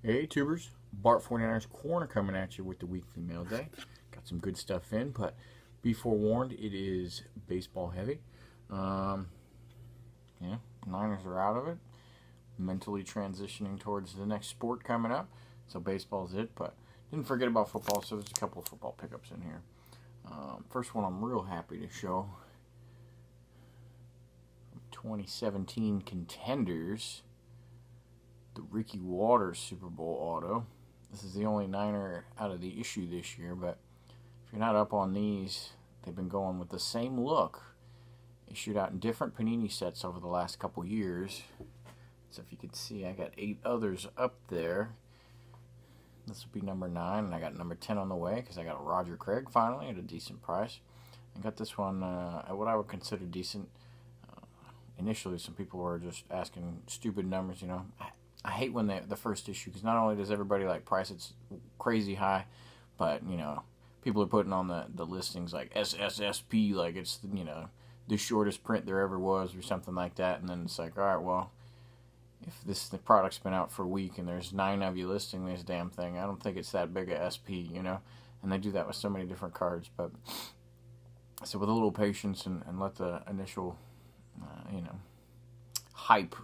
Hey tubers, Bart 49ers Corner coming at you with the weekly mail day. Got some good stuff in, but be forewarned, it is baseball heavy. Yeah, Niners are out of it, mentally transitioning towards the next sport coming up. So baseball's it, but didn't forget about football, so there's a couple of football pickups in here. First one I'm real happy to show. 2017 contenders. The Ricky Waters Super Bowl auto. This is the only Niner out of the issue this year, but if you're not up on these, they've been going with the same look, issued out in different Panini sets over the last couple years. So if you can see, I got 8 others up there. This will be number 9, and I got number 10 on the way because I got a Roger Craig finally at a decent price. I got this one at what I would consider decent. Initially, some people were just asking stupid numbers, I hate when the first issue, because not only does everybody price it's crazy high, but people are putting on the listings like SSSP, like it's the shortest print there ever was or something like that, and then it's like, all right, well, if the product's been out for a week and there's 9 of you listing this damn thing, I don't think it's that big a SP, and they do that with so many different cards. But so with a little patience and let the initial hype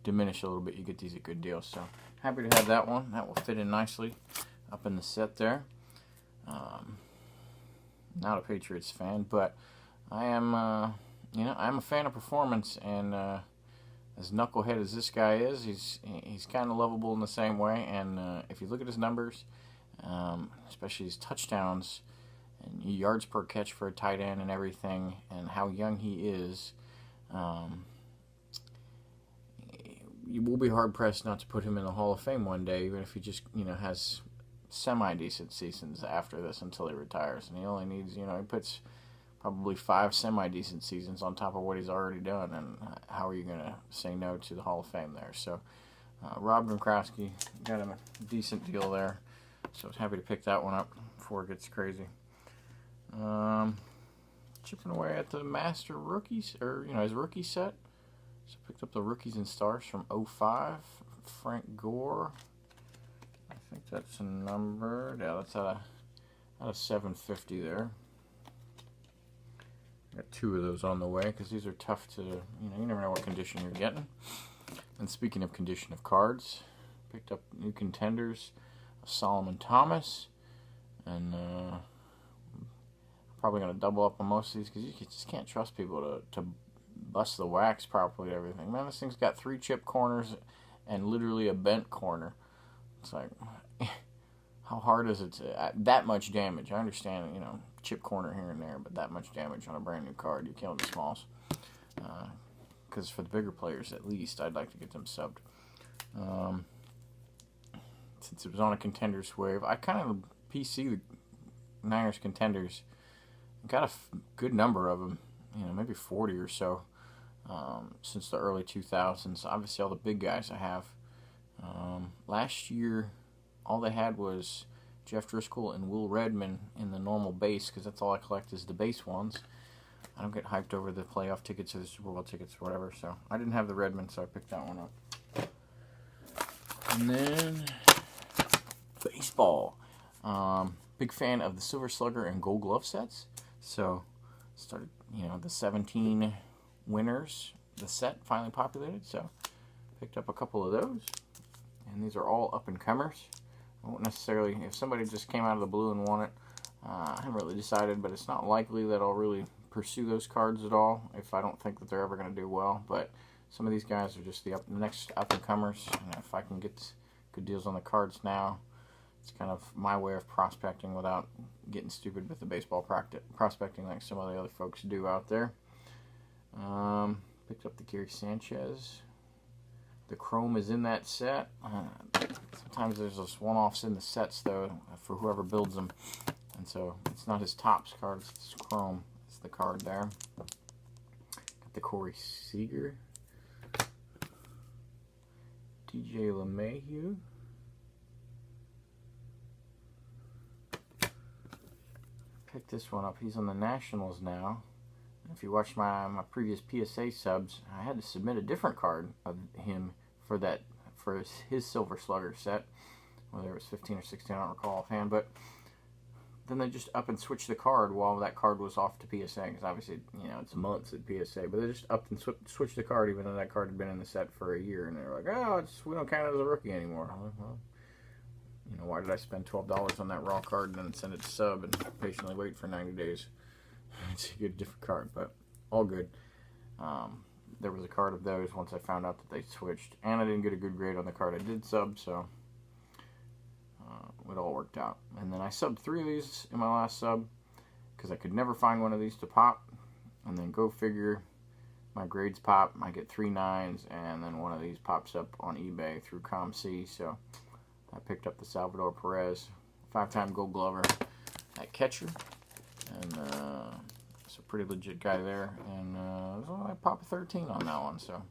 diminish a little bit, you get these at good deals. So happy to have that one. That will fit in nicely up in the set there. Not a Patriots fan, but I am I'm a fan of performance, and as knucklehead as this guy is, he's kind of lovable in the same way. And if you look at his numbers, especially his touchdowns and yards per catch for a tight end and everything, and how young he is, you will be hard-pressed not to put him in the Hall of Fame one day, even if he just, has semi-decent seasons after this until he retires. And he only needs, he puts probably 5 semi-decent seasons on top of what he's already done, and how are you going to say no to the Hall of Fame there? So, Rob Gronkowski got him a decent deal there, so I was happy to pick that one up before it gets crazy. Chipping away at the Master Rookies, or, his rookie set. So picked up the Rookies and Stars from 05, Frank Gore. I think that's a number. Yeah, that's out of 750 there. Got 2 of those on the way because these are tough to, you never know what condition you're getting. And speaking of condition of cards, picked up new contenders, Solomon Thomas, and probably going to double up on most of these because you just can't trust people to bust the wax properly and everything. Man, this thing's got 3 chip corners and literally a bent corner. It's like, how hard is it to that much damage? I understand, chip corner here and there, but that much damage on a brand new card, you're killing the smalls. Because for the bigger players, at least, I'd like to get them subbed. Since it was on a contenders wave, I kind of PC the Niners contenders. Got a good number of them, maybe 40 or so. Since the early 2000s. Obviously, all the big guys I have. Last year, all they had was Jeff Driscoll and Will Redmond in the normal base, because that's all I collect is the base ones. I don't get hyped over the playoff tickets or the Super Bowl tickets or whatever, so I didn't have the Redmond, so I picked that one up. And then, baseball. Big fan of the Silver Slugger and Gold Glove sets, so started, the 17 winners, the set finally populated, so picked up a couple of those, and these are all up-and-comers. I won't necessarily, if somebody just came out of the blue and won it, I haven't really decided, but it's not likely that I'll really pursue those cards at all if I don't think that they're ever going to do well. But some of these guys are just the next up-and-comers, and if I can get good deals on the cards now, it's kind of my way of prospecting without getting stupid with the baseball prospecting like some of the other folks do out there. Picked up the Gary Sanchez. The chrome is in that set. Sometimes there's those one-offs in the sets, though, for whoever builds them. And so it's not his Topps cards, it's chrome. It's the card there. Got the Corey Seager. DJ LeMahieu. Picked this one up. He's on the Nationals now. If you watched my previous PSA subs, I had to submit a different card of him for for his Silver Slugger set, whether it was 15 or 16, I don't recall offhand, but then they just up and switched the card while that card was off to PSA, because obviously, you know, it's months at PSA, but they just upped and switched the card even though that card had been in the set for a year, and they were like, oh, we don't count it as a rookie anymore. I'm like, well, you know, why did I spend $12 on that raw card and then send it to sub and patiently wait for 90 days to get a different card? But all good. There was a card of those once I found out that they switched, and I didn't get a good grade on the card I did sub, so it all worked out. And then I subbed 3 of these in my last sub because I could never find one of these to pop, and then go figure, my grades pop, I get 3 9s, and then one of these pops up on eBay through ComC, so I picked up the Salvador Perez 5-time Gold Glover at catcher, and it's a pretty legit guy there, and I popped a 13 on that one, so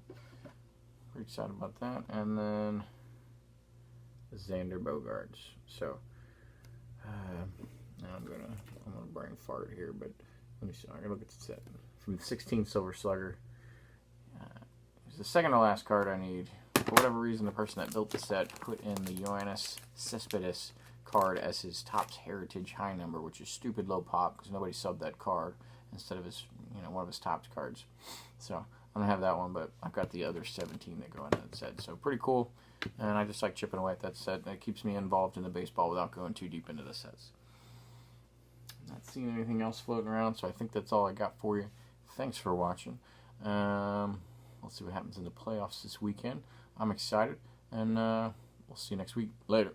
pretty excited about that. And then Xander Bogaerts. So now I'm gonna brain fart here, but let me see. I'm gonna look at the set from the 16 Silver Slugger. It's the second to last card I need. For whatever reason, the person that built the set put in the Yoenis Cespedes card as his Topps Heritage high number, which is stupid low pop because nobody subbed that card instead of his, you know, one of his Topps cards. So I don't have that one, but I've got the other 17 that go into that set. So pretty cool, and I just like chipping away at that set. That keeps me involved in the baseball without going too deep into the sets. Not seeing anything else floating around, so I think that's all I got for you. Thanks for watching. We'll see what happens in the playoffs this weekend. I'm excited, and we'll see you next week. Later.